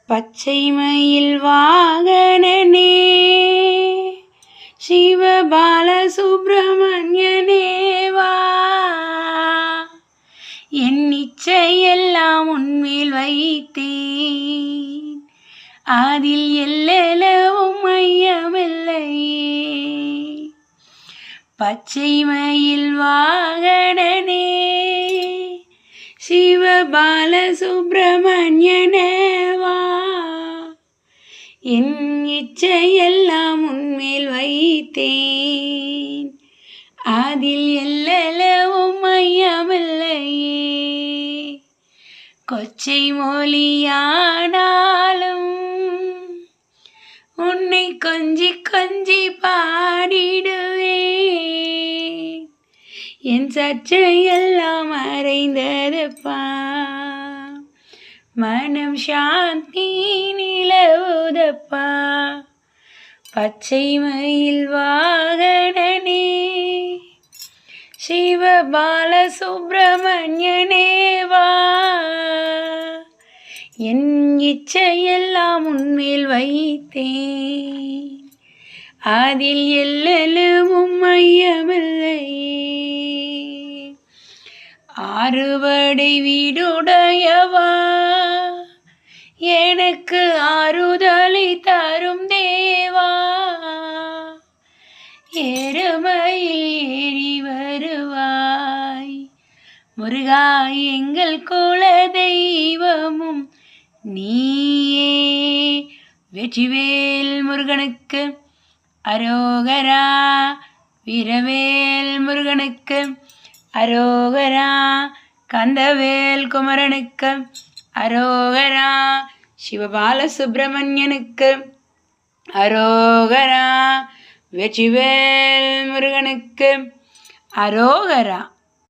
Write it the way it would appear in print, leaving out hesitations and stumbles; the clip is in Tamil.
பச்சை மயில் வாகனனே சிவபால சுப்பிரமணியனேவா, என் இச்சையெல்லாம் உன்மேல் வைத்தேன், அதில் எல்லளவும் மையமில்லையே. பச்சை மயில் வாகனனே சிவபால சுப்பிரமணியனேவா, என் இச்சையெல்லாம் உன்மேல் வைத்தேன், அதில் எல்லளவும் மையமில்லையே. கொச்சை மொழியானாலும் உன்னை கொஞ்சி கொஞ்சி பாடிடுவேன், என் சர்ச்சையெல்லாம் மறைந்ததப்பா, மனம் சாந்தி நிலவுதப்பா. பச்சை மயில் வாகனனே சிவபால சுப்பிரமணியனேவா, என் இச்சையெல்லாம் உன்மேல் வைத்தேன், அதில் எல்லளவும் மையமில்லையே. ஆறுபடை வீடுடையவா, எனக்கு ஆறுதலை தரும் தேவா, எருமையில் ஏறி வருவாய் முருகா, எங்கள் குல தெய்வமும் நீயே. வெற்றிவேல் முருகனுக்கு அரோகரா, வீரவேல் முருகனுக்கு அரோகரா, கந்தவேல் குமரனுக்கு அரோகரா, சிவபால சுப்பிரமணியனுக்கு அரோகரா, வெற்றிவேல் முருகனுக்கு அரோகரா.